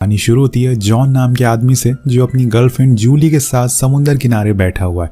कहानी शुरू होती है जॉन नाम के आदमी से जो अपनी गर्लफ्रेंड जूली के साथ समुद्र किनारे बैठा हुआ है।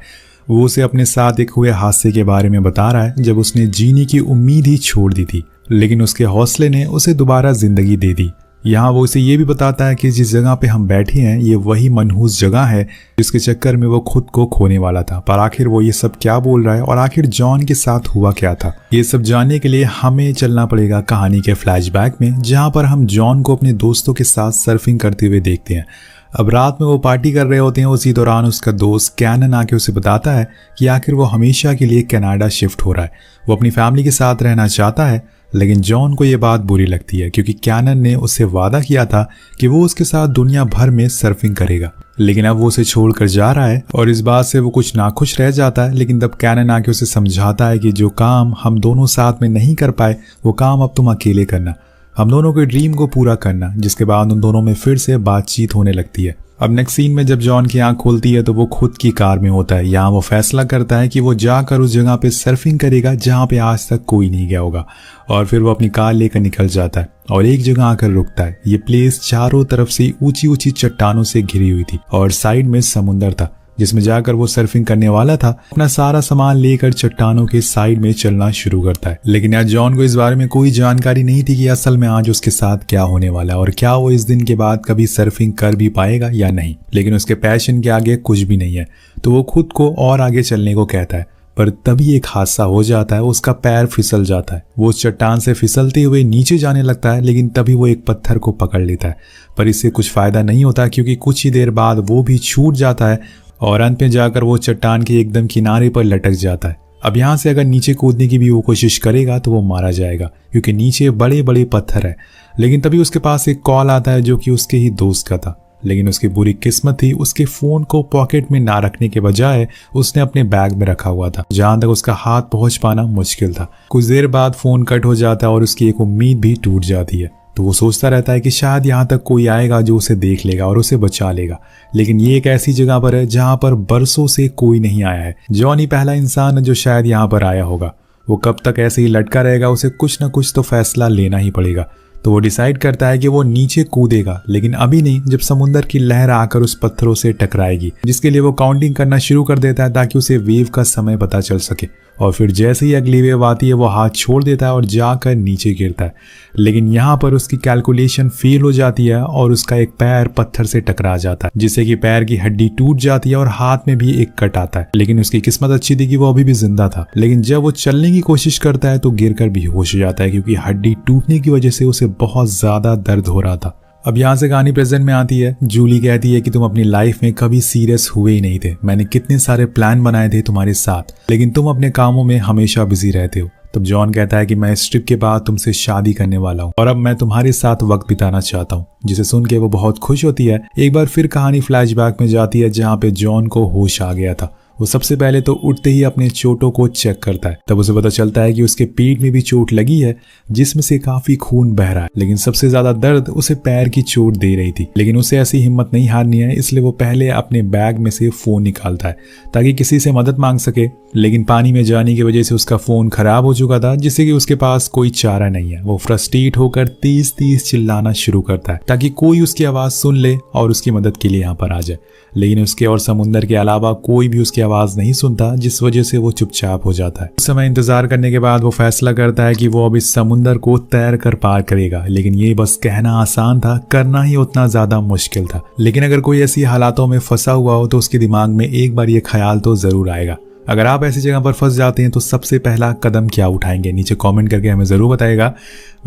वो उसे अपने साथ एक हुए हादसे के बारे में बता रहा है जब उसने जीने की उम्मीद ही छोड़ दी थी, लेकिन उसके हौसले ने उसे दोबारा जिंदगी दे दी। यहाँ वो उसे ये भी बताता है कि जिस जगह पे हम बैठे हैं ये वही मनहूस जगह है जिसके चक्कर में वो खुद को खोने वाला था। पर आखिर वो ये सब क्या बोल रहा है और आखिर जॉन के साथ हुआ क्या था, ये सब जानने के लिए हमें चलना पड़ेगा कहानी के फ्लैशबैक में, जहाँ पर हम जॉन को अपने दोस्तों के साथ सर्फिंग करते हुए देखते हैं। अब रात में वो पार्टी कर रहे होते हैं। उसी दौरान उसका दोस्त कैनन आके उसे बताता है कि आखिर वो हमेशा के लिए कनाडा शिफ्ट हो रहा है। वो अपनी फैमिली के साथ रहना चाहता है, लेकिन जॉन को ये बात बुरी लगती है क्योंकि कैनन ने उससे वादा किया था कि वो उसके साथ दुनिया भर में सर्फिंग करेगा, लेकिन अब वो उसे छोड़कर जा रहा है और इस बात से वो कुछ नाखुश रह जाता है। लेकिन तब कैनन आके उसे समझाता है कि जो काम हम दोनों साथ में नहीं कर पाए वो काम अब तुम अकेले करना, हम दोनों के ड्रीम को पूरा करना। जिसके बाद उन दोनों में फिर से बातचीत होने लगती है। अब नेक्स्ट सीन में जब जॉन की आंख खुलती है तो वो खुद की कार में होता है। यहाँ वो फैसला करता है कि वो जाकर उस जगह पे सर्फिंग करेगा जहाँ पे आज तक कोई नहीं गया होगा, और फिर वो अपनी कार लेकर निकल जाता है और एक जगह आकर रुकता है। ये प्लेस चारों तरफ से ऊंची ऊंची चट्टानों से घिरी हुई थी और साइड में समुंदर था जिसमें जाकर वो सर्फिंग करने वाला था। अपना सारा सामान लेकर चट्टानों के साइड में चलना शुरू करता है, लेकिन यार जॉन को इस बारे में कोई जानकारी नहीं थी कि असल में आज उसके साथ क्या होने वाला है और क्या वो इस दिन के बाद कभी सर्फिंग कर भी पाएगा या नहीं। लेकिन उसके पैशन के आगे कुछ भी नहीं है, तो वो खुद को और आगे चलने को कहता है। पर तभी एक हादसा हो जाता है, उसका पैर फिसल जाता है। वो उस चट्टान से फिसलते हुए नीचे जाने लगता है, लेकिन तभी वो एक पत्थर को पकड़ लेता है। पर इससे कुछ फायदा नहीं होता क्योंकि कुछ ही देर बाद वो भी छूट जाता है और अंत में जाकर वो चट्टान के एकदम किनारे पर लटक जाता है। अब यहाँ से अगर नीचे कूदने की भी वो कोशिश करेगा तो वो मारा जाएगा क्योंकि नीचे बड़े बड़े पत्थर है। लेकिन तभी उसके पास एक कॉल आता है जो कि उसके ही दोस्त का था, लेकिन उसकी बुरी किस्मत थी उसके फोन को पॉकेट में ना रखने के बजाय उसने अपने बैग में रखा हुआ था, जहां तक उसका हाथ पहुंच पाना मुश्किल था। कुछ देर बाद फोन कट हो जाता है और उसकी एक उम्मीद भी टूट जाती है। तो वो सोचता रहता है कि शायद यहाँ तक कोई आएगा जो उसे देख लेगा और उसे बचा लेगा, लेकिन ये एक ऐसी जगह पर है जहाँ पर बरसों से कोई नहीं आया है। जॉन ही पहला इंसान है जो शायद यहाँ पर आया होगा। वो कब तक ऐसे ही लटका रहेगा, उसे कुछ ना कुछ तो फैसला लेना ही पड़ेगा। तो वो डिसाइड करता है कि वो नीचे कूदेगा, लेकिन अभी नहीं, जब समुद्र की लहर आकर उस पत्थरों से टकराएगी, जिसके लिए वो काउंटिंग करना शुरू कर देता है ताकि उसे वेव का समय पता चल सके। और फिर जैसे ही अगली वेव आती है वो हाथ छोड़ देता है और जाकर नीचे गिरता है। लेकिन यहाँ पर उसकी कैलकुलेशन फेल हो जाती है और उसका एक पैर पत्थर से टकरा जाता है, जिससे कि पैर की हड्डी टूट जाती है और हाथ में भी एक कट आता है। लेकिन उसकी किस्मत अच्छी थी कि वो अभी भी जिंदा था। लेकिन जब वो चलने की कोशिश करता है तो गिरकर बेहोश हो जाता है क्योंकि हड्डी टूटने की वजह से उसे बहुत ज्यादा दर्द हो रहा था। अब यहाँ से कहानी प्रेजेंट में आती है। जूली कहती है कि तुम अपनी लाइफ में कभी सीरियस हुए ही नहीं थे। मैंने कितने सारे प्लान बनाए थे तुम्हारे साथ, लेकिन तुम अपने कामों में हमेशा बिजी रहते हो। तब जॉन कहता है कि मैं इस ट्रिप के बाद तुमसे शादी करने वाला हूँ और अब मैं तुम्हारे साथ वक्त बिताना चाहता हूँ, जिसे सुन के वो बहुत खुश होती है। एक बार फिर कहानी फ्लैशबैक में जाती है जहाँ पे जॉन को होश आ गया था। वो सबसे पहले तो उठते ही अपने चोटों को चेक करता है। तब उसे पता चलता है कि उसके पेट में भी चोट लगी है जिसमें से काफी खून बह रहा है, लेकिन सबसे ज्यादा दर्द उसे पैर की चोट दे रही थी। लेकिन उसे ऐसी हिम्मत नहीं हारनी है, इसलिए वो पहले अपने बैग में से फोन निकालता है ताकि किसी से मदद मांग सके। लेकिन पानी में जाने की वजह से उसका फोन खराब हो चुका था, जिससे कि उसके पास कोई चारा नहीं है। वो फ्रस्ट्रेट होकर तेज तेज चिल्लाना शुरू करता है ताकि कोई उसकी आवाज सुन ले और उसकी मदद के लिए यहाँ पर आ जाए। लेकिन उसके और समुंदर के अलावा कोई भी उसकी आवाज नहीं सुनता, जिस वजह से वो चुपचाप हो जाता है। उस समय इंतजार करने के बाद वो फैसला करता है कि वो अब इस समुंदर को तैर कर पार करेगा। लेकिन ये बस कहना आसान था, करना ही उतना ज्यादा मुश्किल था। लेकिन अगर कोई ऐसी हालातों में फंसा हुआ हो तो उसके दिमाग में एक बार ये ख्याल तो जरूर आएगा। अगर आप ऐसी जगह पर फंस जाते हैं तो सबसे पहला कदम क्या उठाएंगे, नीचे कमेंट करके हमें जरूर बताएगा।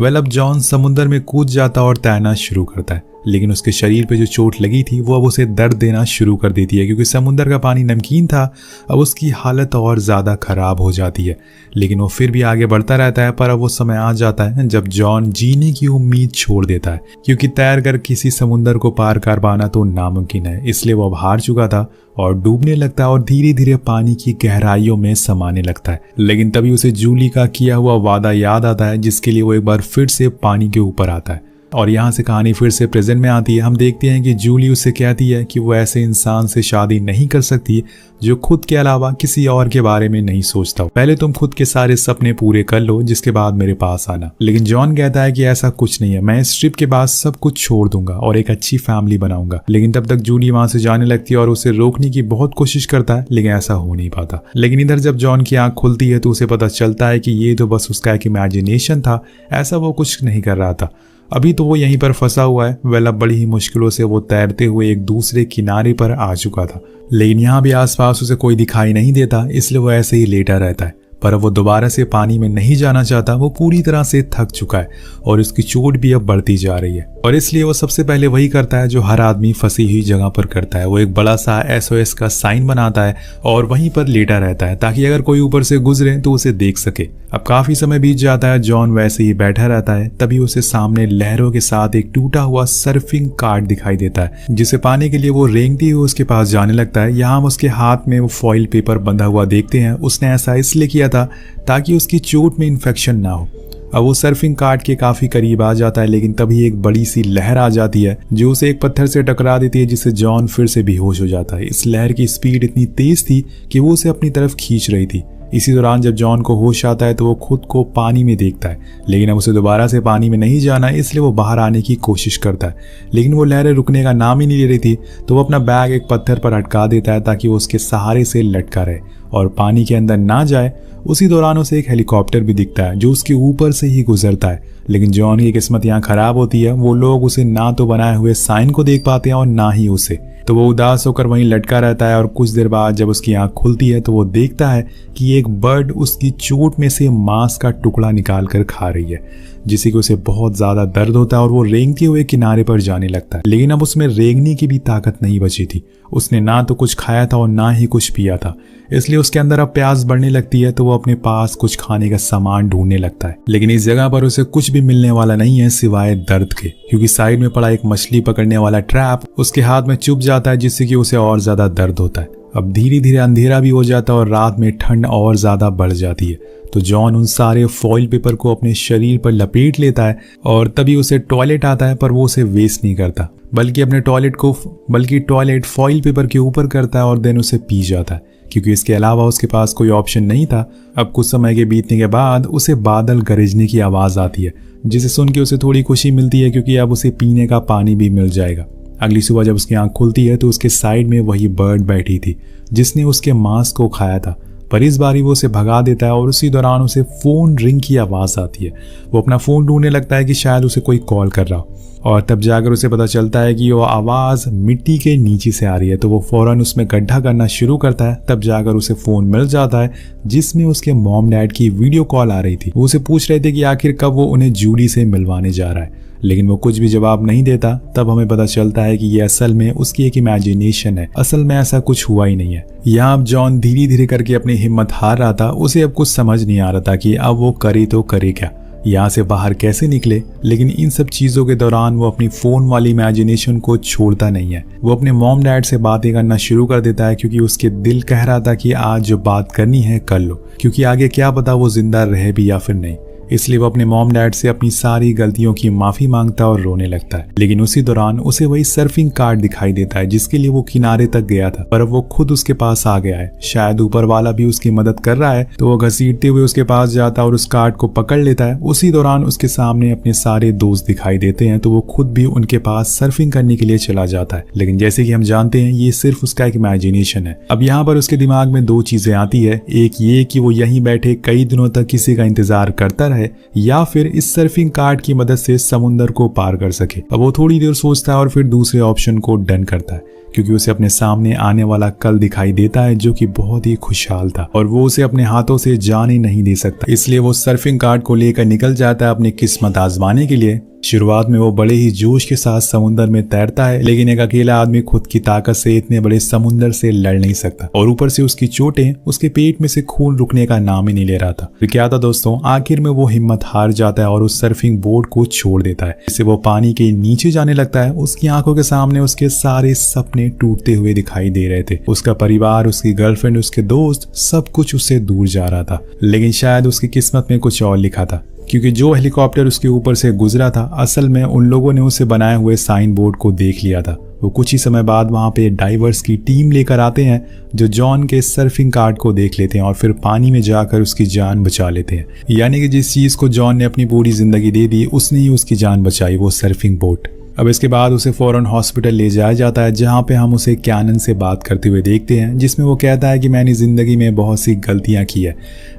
अब जॉन समुद्र में कूद जाता और तैरना शुरू करता है, लेकिन उसके शरीर पे जो चोट लगी थी वो अब उसे दर्द देना शुरू कर देती है क्योंकि समुद्र का पानी नमकीन था। अब उसकी हालत और ज़्यादा खराब हो जाती है, लेकिन वो फिर भी आगे बढ़ता रहता है। पर अब वो समय आ जाता है जब जॉन जीने की उम्मीद छोड़ देता है क्योंकि तैर कर किसी समुद्र को पार कर पाना तो नामुमकिन है। इसलिए वो अब हार चुका था और डूबने लगता है और धीरे धीरे पानी की गहराइयों में समाने लगता है। लेकिन तभी उसे जूली का किया हुआ वादा याद आता है, जिसके लिए वो एक बार फिर से पानी के ऊपर आता है। और यहाँ से कहानी फिर से प्रेजेंट में आती है। हम देखते हैं कि जूली उससे कहती है कि वो ऐसे इंसान से शादी नहीं कर सकती जो खुद के अलावा किसी और के बारे में नहीं सोचता हो। पहले तुम खुद के सारे सपने पूरे कर लो, जिसके बाद मेरे पास आना। लेकिन जॉन कहता है कि ऐसा कुछ नहीं है, मैं इस ट्रिप के बाद सब कुछ छोड़ दूंगा और एक अच्छी फैमिली बनाऊंगा। लेकिन तब तक जूली वहां से जाने लगती है और उसे रोकने की बहुत कोशिश करता है, लेकिन ऐसा हो नहीं पाता। लेकिन इधर जब जॉन की आंख खुलती है तो उसे पता चलता है कि ये तो बस उसका एक इमेजिनेशन था, ऐसा वो कुछ नहीं कर रहा था। अभी तो वो यहीं पर फंसा हुआ है। वेल अब बड़ी ही मुश्किलों से वो तैरते हुए एक दूसरे किनारे पर आ चुका था, लेकिन यहाँ भी आसपास उसे कोई दिखाई नहीं देता, इसलिए वो ऐसे ही लेटा रहता है। पर अब वो दोबारा से पानी में नहीं जाना चाहता। वो पूरी तरह से थक चुका है और उसकी चोट भी अब बढ़ती जा रही है, और इसलिए वो सबसे पहले वही करता है जो हर आदमी फंसी हुई जगह पर करता है। वो एक बड़ा सा SOS का साइन बनाता है और वहीं पर लेटा रहता है ताकि अगर कोई ऊपर से गुजरे तो उसे देख सके। अब काफी समय बीत जाता है, जॉन वैसे ही बैठा रहता है। तभी उसे सामने लहरों के साथ एक टूटा हुआ सर्फिंग कार्ड दिखाई देता है, जिसे पाने के लिए वो रेंगते हुए उसके पास जाने लगता है। यहाँ हम उसके हाथ में वो फॉइल पेपर बंधा हुआ देखते हैं। उसने ऐसा इसलिए किया था ताकि उसकी चोट में इन्फेक्शन ना हो। अब वो सर्फिंग कार्ड के काफी करीब आ जाता है, लेकिन तभी एक बड़ी सी लहर आ जाती है जो उसे एक पत्थर से टकरा देती है, जिससे जॉन फिर से बेहोश हो जाता है। इस लहर की स्पीड इतनी तेज थी कि वो उसे अपनी तरफ खींच रही थी। इसी दौरान जब जॉन को होश आता है तो वो खुद को पानी में देखता है, लेकिन अब उसे दोबारा से पानी में नहीं जाना है, इसलिए वो बाहर आने की कोशिश करता है। लेकिन वो लहरें रुकने का नाम ही नहीं ले रही थी, तो वो अपना बैग एक पत्थर पर अटका देता है ताकि वो उसके सहारे से लटका रहे और पानी के अंदर ना जाए। उसी दौरान उसे एक हेलीकॉप्टर भी दिखता है जो उसके ऊपर से ही गुजरता है, लेकिन जॉन की किस्मत यहाँ खराब होती है। वो लोग उसे ना तो बनाए हुए साइन को देख पाते हैं और ना ही उसे, तो वो उदास होकर वहीं लटका रहता है। और कुछ देर बाद जब उसकी आंख खुलती है तो वो देखता है कि एक बर्ड उसकी चोट में से मांस का टुकड़ा निकाल कर खा रही है, जिससे कि उसे बहुत ज्यादा दर्द होता है और वो रेंगते हुए किनारे पर जाने लगता है। लेकिन अब उसमें रेंगने की भी ताकत नहीं बची थी। उसने ना तो कुछ खाया था और ना ही कुछ पिया था, इसलिए उसके अंदर अब प्यास बढ़ने लगती है। तो वो अपने पास कुछ खाने का सामान ढूंढने लगता है, लेकिन इस जगह पर उसे कुछ भी मिलने वाला नहीं है सिवाय दर्द के, क्योंकि साइड में पड़ा एक मछली पकड़ने वाला ट्रैप उसके हाथ में चुभ जाता है, जिससे कि उसे और ज्यादा दर्द होता है। अब धीरे धीरे अंधेरा भी हो जाता है और रात में ठंड और ज्यादा बढ़ जाती है। तो जॉन उन सारे फॉइल पेपर को अपने शरीर पर लपेट लेता है और तभी उसे टॉयलेट आता है, पर वो उसे वेस्ट नहीं करता, बल्कि टॉयलेट फॉइल पेपर के ऊपर करता है और देन उसे पी जाता है, क्योंकि इसके अलावा उसके पास कोई ऑप्शन नहीं था। अब कुछ समय के बीतने के बाद उसे बादल गरजने की आवाज आती है, जिसे सुन के उसे थोड़ी खुशी मिलती है, क्योंकि अब उसे पीने का पानी भी मिल जाएगा। अगली सुबह जब उसकी आंख खुलती है तो उसके साइड में वही बर्ड बैठी थी जिसने उसके मांस को खाया था, पर इस बारी वो उसे भगा देता है और उसी दौरान उसे फोन रिंग की आवाज आती है। वो अपना फोन ढूंढने लगता है कि शायद उसे कोई कॉल कर रहा हो, और तब जाकर उसे पता चलता है कि वो आवाज मिट्टी के नीचे से आ रही है। तो वो फौरन उसमें गड्ढा करना शुरू करता है। तब जाकर उसे फोन मिल जाता है जिसमें उसके मॉम डैड की वीडियो कॉल आ रही थी। वो उसे पूछ रहे थे कि आखिर कब वो उन्हें जूली से मिलवाने जा रहा है, लेकिन वो कुछ भी जवाब नहीं देता। तब हमें पता चलता है कि ये असल में उसकी एक इमेजिनेशन है, असल में ऐसा कुछ हुआ ही नहीं है। यहाँ अब जॉन धीरे धीरे करके अपनी हिम्मत हार रहा था। उसे अब कुछ समझ नहीं आ रहा था कि अब वो करे तो करे क्या, यहाँ से बाहर कैसे निकले। लेकिन इन सब चीजों के दौरान वो अपनी फोन वाली इमेजिनेशन को छोड़ता नहीं है। वो अपने मॉम डैड से बातें करना शुरू कर देता है, क्योंकि उसके दिल कह रहा था कि आज जो बात करनी है कर लो, क्योंकि आगे क्या पता वो जिंदा रहे भी या फिर नहीं। इसलिए वो अपने मॉम डैड से अपनी सारी गलतियों की माफी मांगता और रोने लगता है। लेकिन उसी दौरान उसे वही सर्फिंग कार्ड दिखाई देता है जिसके लिए वो किनारे तक गया था, पर अब वो खुद उसके पास आ गया है। शायद ऊपर वाला भी उसकी मदद कर रहा है, तो वो घसीटते हुए उसके पास जाता और उस कार्ड को पकड़ लेता है। उसी दौरान उसके सामने अपने सारे दोस्त दिखाई देते हैं, तो वो खुद भी उनके पास सर्फिंग करने के लिए चला जाता है। लेकिन जैसे कि हम जानते हैं ये सिर्फ उसका एक इमेजिनेशन है। अब यहाँ पर उसके दिमाग में दो चीजें आती है, एक ये कि वो यहीं बैठे कई दिनों तक किसी का इंतजार करता रहे, या फिर इस सर्फिंग कार्ड की मदद से समुंदर को पार कर सके। अब वो थोड़ी देर सोचता है और फिर दूसरे ऑप्शन को डन करता है, क्योंकि उसे अपने सामने आने वाला कल दिखाई देता है जो कि बहुत ही खुशहाल था और वो उसे अपने हाथों से जाने नहीं दे सकता। इसलिए वो सर्फिंग कार्ड को लेकर निकल जाता है अपनी किस्मत आजमाने के लिए। शुरुआत में वो बड़े ही जोश के साथ समुंदर में तैरता है, लेकिन एक अकेला आदमी खुद की ताकत से इतने बड़े समुंदर से लड़ नहीं सकता, और ऊपर से उसकी चोटें उसके पेट में से खून रुकने का नाम ही नहीं ले रहा था। तो क्या था दोस्तों, आखिर में वो हिम्मत हार जाता है और उस सर्फिंग बोर्ड को छोड़ देता है, जिससे वो पानी के नीचे जाने लगता है। उसकी आंखों के सामने उसके सारे सपने टूटते हुए दिखाई दे रहे थे। उसका परिवार, उसकी गर्लफ्रेंड, उसके दोस्त, सब कुछ उससे दूर जा रहा था। लेकिन शायद उसकी किस्मत में कुछ और लिखा था, क्योंकि जो हेलीकॉप्टर उसके ऊपर से गुजरा था असल में उन लोगों ने उसे बनाए हुए साइन बोर्ड को देख लिया था। वो कुछ ही समय बाद वहाँ पे डाइवर्स की टीम लेकर आते हैं जो जॉन के सर्फिंग कार्ड को देख लेते हैं और फिर पानी में जाकर उसकी जान बचा लेते हैं। यानी कि जिस चीज़ को जॉन ने अपनी पूरी जिंदगी दे दी उसने ही उसकी जान बचाई, वो सर्फिंग बोट। अब इसके बाद उसे फौरन हॉस्पिटल ले जाया जाता है जहाँ पे हम उसे कैनन से बात करते हुए देखते हैं, जिसमें वो कहता है कि मैंने ज़िंदगी में बहुत सी गलतियाँ की है,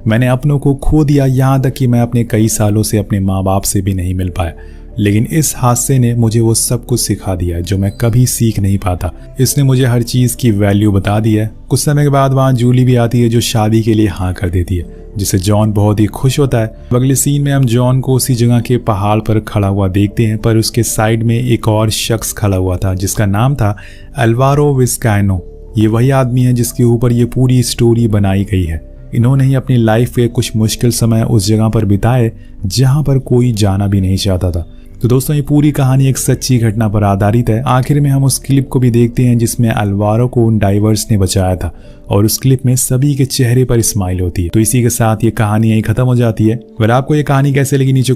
मैंने अपनों को खो दिया, यहाँ तक कि मैं अपने कई सालों से अपने माँ बाप से भी नहीं मिल पाया, लेकिन इस हादसे ने मुझे वो सब कुछ सिखा दिया जो मैं कभी सीख नहीं पाता। इसने मुझे हर चीज़ की वैल्यू बता दी है। कुछ समय के बाद वहाँ जूली भी आती है जो शादी के लिए हाँ कर देती है, जिससे जॉन बहुत ही खुश होता है। अगले सीन में हम जॉन को उसी जगह के पहाड़ पर खड़ा हुआ देखते हैं, पर उसके साइड में एक और शख्स खड़ा हुआ था जिसका नाम था अल्वारो विस्कैनो। ये वही आदमी है जिसके ऊपर ये पूरी स्टोरी बनाई गई है। इन्होंने ही अपनी लाइफ के कुछ मुश्किल समय उस जगह पर बिताए जहां पर कोई जाना भी नहीं चाहता था। तो दोस्तों ये पूरी कहानी एक सच्ची घटना पर आधारित है। आखिर में हम उस क्लिप को भी देखते हैं जिसमें अल्वारो को उन डाइवर्स ने बचाया था और उस क्लिप में सभी के चेहरे पर स्माइल होती है। तो इसी के साथ ये कहानी यहीं खत्म हो जाती है। अगर आपको ये कहानी कैसे लगी नीचे